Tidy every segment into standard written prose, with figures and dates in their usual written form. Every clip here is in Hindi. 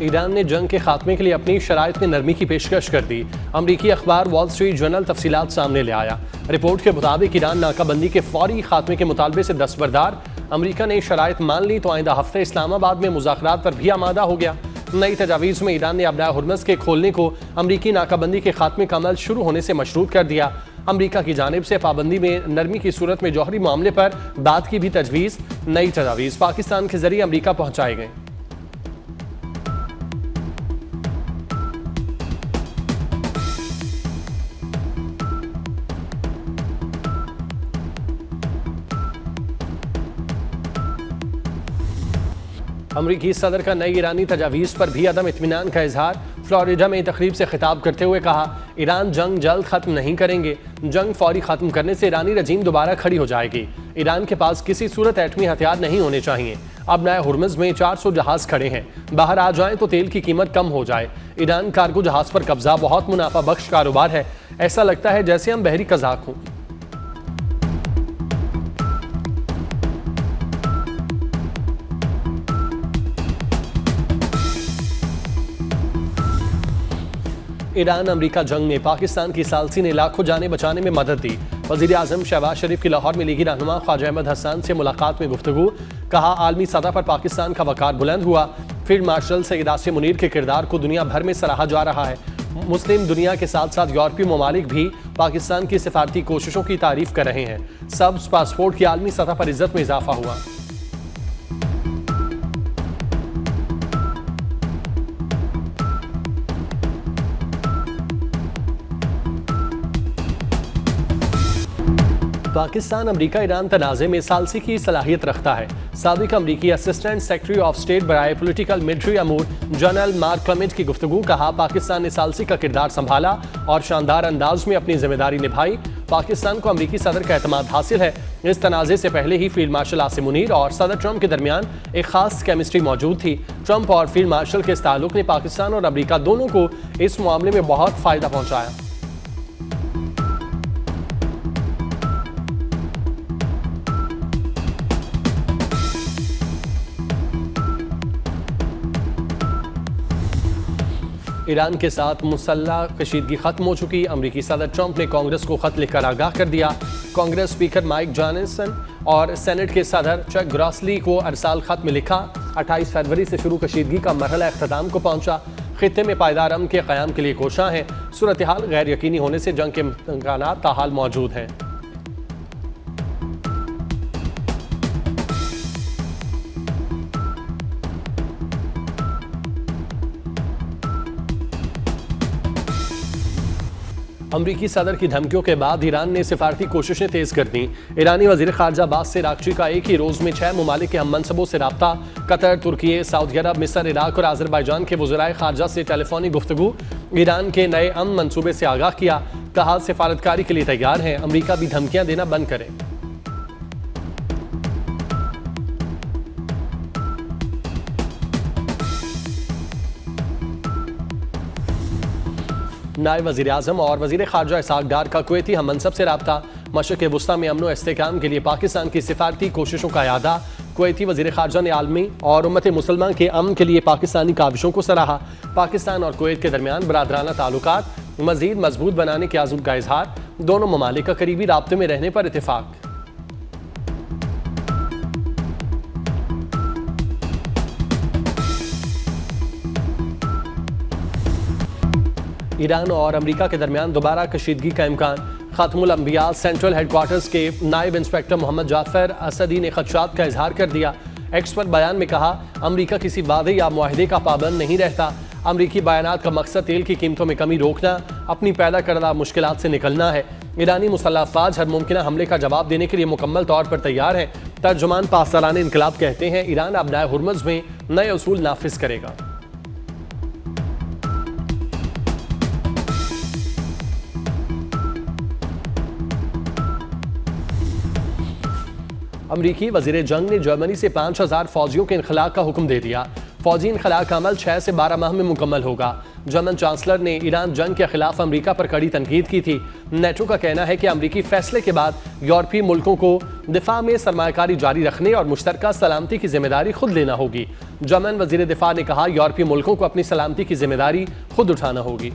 ईरान ने जंग के खात्मे के लिए अपनी शराइत में नरमी की पेशकश कर दी। अमरीकी अखबार वॉल स्ट्रीट जर्नल तफसीलात सामने ले आया। रिपोर्ट के मुताबिक ईरान नाकाबंदी के फौरी खात्मे के मुतालबे से दस्तबरदार। अमरीका ने शराइत मान ली तो आइंदा हफ्ते इस्लामाबाद में मुज़ाकरात पर भी आमादा हो गया। नई तजावीज़ में ईरान ने अबनाए हुर्मुज़ के खोलने को अमरीकी नाकाबंदी के खात्मे का अमल शुरू होने से मशरूत कर दिया। अमरीका की जानिब से पाबंदी में नरमी की सूरत में जौहरी मामले पर बात की भी तजवीज़। नई तजावीज़ पाकिस्तान के जरिए अमरीका पहुंचाए गए। अमरीकी सदर का नई ईरानी तजावीज़ पर भी अदम इत्मीनान का इजहार। फ्लोरिडा में तकरीब से खिताब करते हुए कहा, ईरान जंग जल्द खत्म नहीं करेंगे। जंग फौरी खत्म करने से ईरानी रजीम दोबारा खड़ी हो जाएगी। ईरान के पास किसी सूरत एटमी हथियार नहीं होने चाहिए। अब नए हुर्मुज़ में 400 जहाज खड़े हैं, बाहर आ जाएं तो तेल की कीमत कम हो जाए। ईरान कार्गो जहाज पर कब्जा बहुत मुनाफा बख्श कारोबार है। ऐसा लगता है जैसे हम बहरी कज़ाक हों। ईरान अमरीका जंग में पाकिस्तान की सालसी ने लाखों जानें बचाने में मदद दी। वज़ीर आज़म शहबाज शरीफ की लाहौर में लीगी रहनुमा ख्वाजा अहमद हसन से मुलाकात में गुफ्तगू। कहा, आलमी सतह पर पाकिस्तान का वक़ार बुलंद हुआ। फील्ड मार्शल सैयद आसिम मुनीर के किरदार को दुनिया भर में सराहा जा रहा है। मुस्लिम दुनिया के साथ साथ यूरोपीय ममालिक भी पाकिस्तान की सिफारती कोशिशों की तारीफ कर रहे हैं। सब्ज़ पासपोर्ट की आलमी सतह पर इज्जत में इजाफा हुआ। पाकिस्तान अमरीका ईरान तनाज़े में सालसी की सलाहियत रखता है। साबिक अमरीकी असिस्टेंट सेक्रेटरी ऑफ स्टेट बराए पोलिटिकल मिलिट्री अमूर जनरल मार्क क्लेमेंट की गुफ्तगू। कहा, पाकिस्तान ने सालसी का किरदार संभाला और शानदार अंदाज में अपनी जिम्मेदारी निभाई। पाकिस्तान को अमरीकी सदर का एतमाद हासिल है। इस तनाज़े से पहले ही फील्ड मार्शल आसिम मुनीर और सदर ट्रंप के दरमियान एक खास केमिस्ट्री मौजूद थी। ट्रंप और फील्ड मार्शल के इस ताल्लुक ने पाकिस्तान और अमरीका दोनों को इस मामले में बहुत फ़ायदा पहुँचाया। ईरान के साथ मुसल्लह कशीदगी खत्म हो चुकी। अमरीकी सदर ट्रंप ने कांग्रेस को खत लिखकर आगाह कर दिया। कांग्रेस स्पीकर माइक जॉनसन और सेनेट के सदर चक ग्रॉसली को अरसाल खत में लिखा। 28 फरवरी से शुरू कशीदगी का मरहला अख्ताम को पहुंचा। खित्ते में पायदार अमन के क़याम के लिए कोशां हैं। सूरत हाल गैर यकीनी होने से जंग के इम्कानात ताहाल मौजूद हैं। अमरीकी सदर की धमकियों के बाद ईरान ने सिफारती कोशिशें तेज कर दी। ईरानी वज़ीर ख़ारजा अब्बास अराग़ची का एक ही रोज़ में 6 ममालिक के हम मनसबों से रब्ता। कतर, तुर्की, सऊदी अरब, मिस्र, इराक और आज़रबाईजान के वज़राए ख़ारजा से टेलीफोनिक गुफ्तगू। ईरान के नए अमन मनसूबे से आगाह किया। कहा, सिफारतकारी के लिए तैयार हैं। अमरीका भी धमकियाँ देना बंद करे। नायब वज़ीर आज़म और वज़ीर ख़ारजा इसहाक़ डार का कुवैती हम मनसब से रब्ता। मशरिक़ वुस्ता में अमन व इस्तेहकाम के लिए पाकिस्तान की सिफारती कोशिशों का यादा। कुवैती वज़ीर ख़ारजा ने आलमी और उम्मत मुसलमान के अमन के लिए पाकिस्तानी काविशों को सराहा। पाकिस्तान और कुवैत के दरमियान बरादराना ताल्लुकात मज़ीद मजबूत बनाने के आज़म का इजहार। दोनों ममालिक का करीबी राब्ते में रहने पर इत्तेफाक। ईरान और अमरीका के दरमियान दोबारा कशीदगी का इम्कान। खातमुल अंबिया सेंट्रल हेडक्वार्टर्स के नायब इंस्पेक्टर मोहम्मद जाफर असदी ने खदशात का इजहार कर दिया। एक्स पर बयान में कहा, अमरीका किसी वादे या मुआहदे का पाबंद नहीं रहता। अमरीकी बयानात का मकसद तेल की कीमतों में कमी रोकना, अपनी पैदा करदा मुश्किलात से निकलना है। ईरानी मुसल्लह अफवाज हर मुमकिन हमले का जवाब देने के लिए मुकम्मल तौर पर तैयार है। तर्जुमान पासदारान इनकलाब कहते हैं, ईरान अब नए हुर्मुज़ में नए उसूल नाफिज करेगा। अमरीकी वज़ीर जंग ने जर्मनी से 5000 फौजियों के इनखला का हुक्म दे दिया। फौजी इनखला का अमल 6 से 12 माह में मुकम्मल होगा। जर्मन चांसलर ने ईरान जंग के खिलाफ अमेरिका पर कड़ी तनकीद की थी। नेटो का कहना है कि अमेरिकी फैसले के बाद यूरोपीय मुल्कों को दिफा में सरमायाकारी जारी रखने और मुश्तरका सलामती की जिम्मेदारी खुद लेना होगी। जर्मन वजीर दिफा ने कहा, यूरोपीय मुल्कों को अपनी सलामती की जिम्मेदारी खुद उठाना होगी।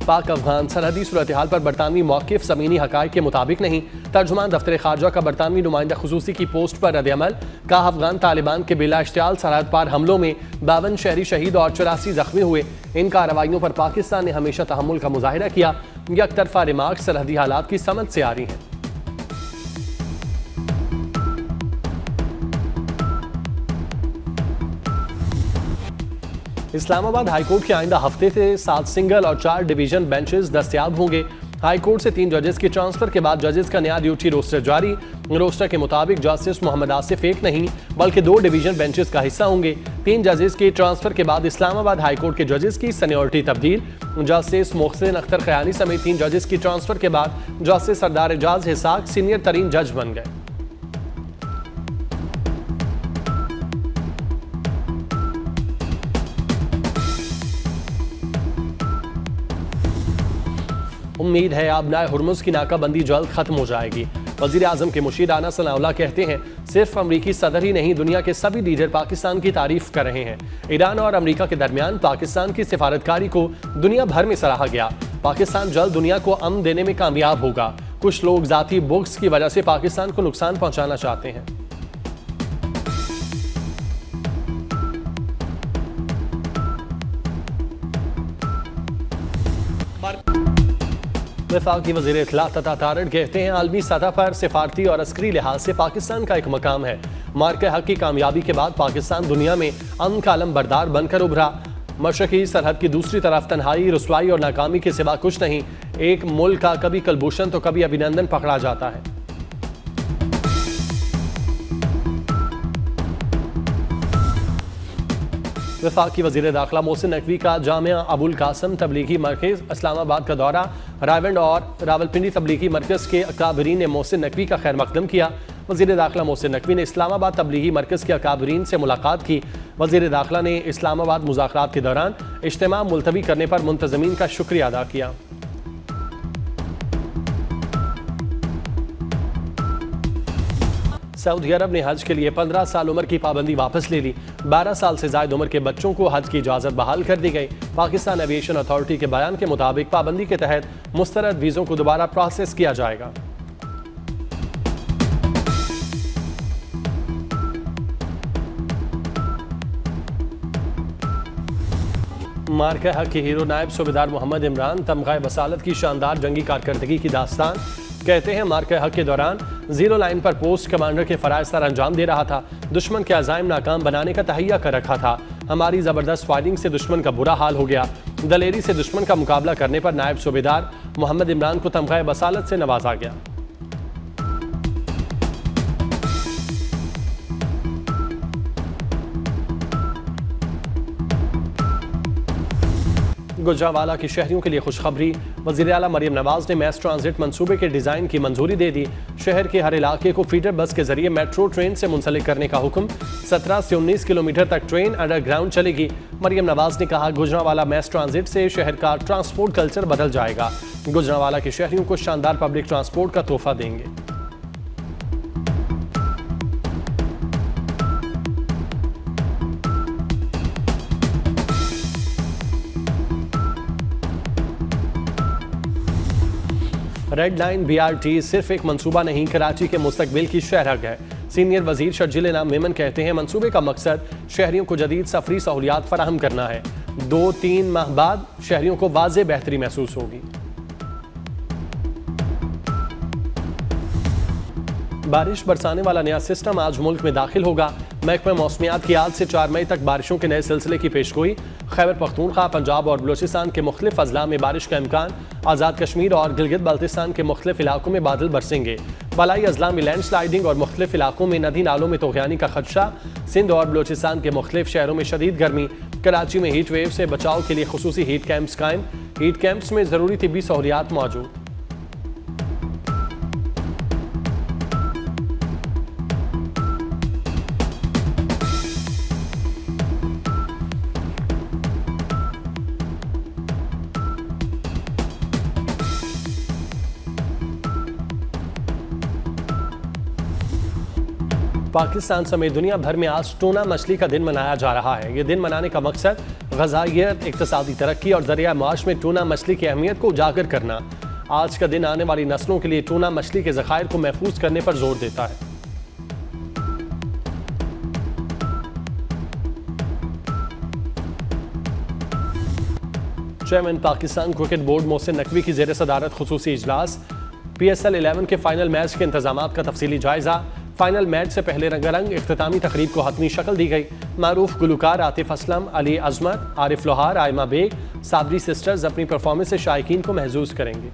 पाक अफगान सरहदी सूरत हाल पर बरतानवी मौक़िफ़ ज़मीनी हक़ाइक़ के मुताबिक नहीं। तर्जुमान दफ्तर ख़ारजा का बरतानवी नुमाइंदा खुसूसी की पोस्ट पर रद्द-ए-अमल। कहा, अफगान तालिबान के बिला इश्तियाल सरहद पार हमलों में 52 शहरी शहीद और 84 जख्मी हुए। इन कार्रवाइयों पर पाकिस्तान ने हमेशा तहम्मुल का मुजाहिरा किया। यकतरफा रिमार्क सरहदी हालात की समझ से आ रही हैं। इस्लामाबाद हाईकोर्ट के आइंदा हफ्ते से 7 सिंगल और 4 डिवीजन बेंचेस दस्तयाब होंगे। हाईकोर्ट से 3 जजेस के ट्रांसफर के बाद जजेस का नया ड्यूटी रोस्टर जारी। रोस्टर के मुताबिक जस्टिस मोहम्मद आसिफ एक नहीं बल्कि 2 डिवीजन बेंचेस का हिस्सा होंगे। 3 जजेस के ट्रांसफर के बाद इस्लामाबाद हाईकोर्ट के जजेस की सीनियरिटी तब्दील। जस्टिस मोहसिन अख्तर खयानी समेत 3 जजेस की ट्रांसफर के बाद जस्टिस सरदार एजाज हिसाक सीनियर तरीन जज बन गए। उम्मीद है अब नए हुर्मुज़ की नाकाबंदी जल्द खत्म हो जाएगी। वज़ीर आज़म के मुशीर आना सनाउल्लाह कहते हैं, सिर्फ अमरीकी सदर ही नहीं, दुनिया के सभी लीडर पाकिस्तान की तारीफ कर रहे हैं। ईरान और अमरीका के दरमियान पाकिस्तान की सिफारतकारी को दुनिया भर में सराहा गया। पाकिस्तान जल्द दुनिया को अमन देने में कामयाब होगा। कुछ लोग ज़ाती बुग्स की वजह से पाकिस्तान को नुकसान पहुँचाना चाहते हैं। वफाकी वज़ीर इत्तला तथा तारड़ कहते हैं, आलमी सतह पर सिफारती और अस्करी लिहाज से पाकिस्तान का एक मकाम है। मार्के हक की कामयाबी के बाद पाकिस्तान दुनिया में अमन का अलम बरदार बनकर उभरा। मशरकी सरहद की दूसरी तरफ तन्हाई, रुसवाई और नाकामी के सिवा कुछ नहीं। एक मुल्क का कभी कलभूषण तो कभी अभिनंदन पकड़ा जाता है। वफाकी वज़ीर दाखिला मोहसिन नकवी का जामिया अबुल कासम तबलीगी मरकज़ इस्लामाबाद का दौरा। रायवंड और रावलपिंडी तबलीगी मरकज़ के अकाबरीन ने मोहसिन नकवी का खैर मकदम किया। वज़ीर दाखिला मोहसिन नकवी ने इस्लामाबाद तबलीगी मरकज़ के अकाबरीन से मुलाकात की। वज़ीर दाखिला ने इस्लामाबाद मुज़ाकरात के दौरान इज्तिमा मुलतवी करने पर मुंतज़मीन का शुक्रिया अदा किया। सऊदी अरब ने हज के लिए 15 साल उम्र की पाबंदी वापस ले ली। 12 साल से ज़ायद उम्र के बच्चों को हज की इजाज़त बहाल कर दी गई। पाकिस्तान एविएशन अथॉरिटी के बयान के मुताबिक पाबंदी के तहत मुस्तरद वीज़ों को दोबारा प्रोसेस किया जाएगा। मार्के हक के हीरो नायब सूबेदार मोहम्मद इमरान तमग़ा बसालत की शानदार जंगी कारकर्दगी की दास्तान। कहते हैं, मार्के हक के दौरान जीरो लाइन पर पोस्ट कमांडर के फ़राइज़ सर अंजाम दे रहा था। दुश्मन के अज़ाइम नाकाम बनाने का तहैया कर रखा था। हमारी ज़बरदस्त फायरिंग से दुश्मन का बुरा हाल हो गया। दलेरी से दुश्मन का मुकाबला करने पर नायब सूबेदार मोहम्मद इमरान को तमग़ा बसालत से नवाजा गया। गुजरावाला के शहरियों के लिए खुशखबरी। वज़ीर आला मरियम नवाज ने मैस ट्रांजिट मंसूबे के डिज़ाइन की मंजूरी दे दी। शहर के हर इलाके को फीडर बस के जरिए मेट्रो ट्रेन से मुंसलिक करने का हुक्म। 17 से 19 किलोमीटर तक ट्रेन अंडरग्राउंड चलेगी। मरियम नवाज ने कहा, गुजरावाला मैस ट्रांजिट से शहर का ट्रांसपोर्ट कल्चर बदल जाएगा। गुजरावाला के शहरियों को शानदार पब्लिक ट्रांसपोर्ट का तोहफा देंगे। रेड लाइन BRT सिर्फ एक मंसूबा नहीं, कराची के मुस्तकबिल की शहरक है। सीनियर वजीर शर्जिल इनाम मेमन कहते हैं, मंसूबे का मकसद शहरियों को जदीद सफरी सहूलियात फराहम करना है। 2-3 माह बाद शहरियों को वाज़े बेहतरी महसूस होगी। बारिश बरसाने वाला नया सिस्टम आज मुल्क में दाखिल होगा। महकमा मौसमियात की आज से 4 मई तक बारिशों के नए सिलसिले की पेशगोई। खैबर पख्तूनख्वा, पंजाब और बलूचिस्तान के मुख्तलिफ अजला में बारिश का इम्कान। आज़ाद कश्मीर और गिलगित बाल्तिस्तान के मुख्तलिफ इलाकों में बादल बरसेंगे। बलाई अजला में लैंड स्लाइडिंग और मुख्तलिफ इलाकों में नदी नालों में तोग़यानी का खदशा। सिंध और बलूचिस्तान के मुख्तलिफ शहरों में शदीद गर्मी। कराची में हीट वेव से बचाव के लिए खुसूसी हीट कैंप्स कायम। हीट कैंप्स में ज़रूरी तिब्बी सहूलियात मौजूद। पाकिस्तान समेत दुनिया भर में आज टूना मछली का दिन मनाया जा रहा है। ये दिन मनाने का मकसद ग़ज़ाइयत, इक़्तिसादी तरक्की और ज़रिया माश में टूना मछली की अहमियत को उजागर करना। आज का दिन आने वाली नस्लों के लिए टूना मछली के ज़खायर को महफूज करने पर जोर देता है। Chairman Pakistan cricket board Mohsin Naqvi की ज़ेर सदारत खुसूसी इजलास। PSL 11 के फाइनल मैच के इंतजामात का तफसीली जायजा। फाइनल मैच से पहले रंगारंग इख्तितामी तकरीब को हतमी शक्ल दी गई। मारूफ गुलकार आतिफ असलम, अली अजमत, आरिफ लोहार, आयमा बेग, साबरी सिस्टर्स अपनी परफॉर्मेंस से शायकीन को महजूज करेंगे।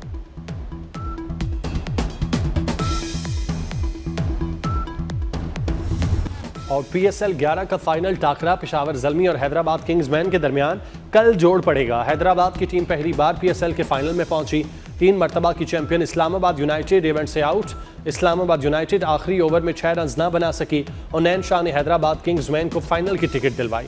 और PSL 11 का फाइनल टाकरा पेशावर ज़ल्मी और हैदराबाद किंग्समैन के दरमियान कल जोड़ पड़ेगा। हैदराबाद की टीम पहली बार PSL के फाइनल में पहुंची। 3 मरतबा की चैंपियन इस्लामाबाद यूनाइटेड इवेंट से आउट। इस्लामाबाद यूनाइटेड आखिरी ओवर में 6 रन ना बना सकी और नैन शाह ने हैदराबाद किंग्समैन को फाइनल की टिकट दिलवाई।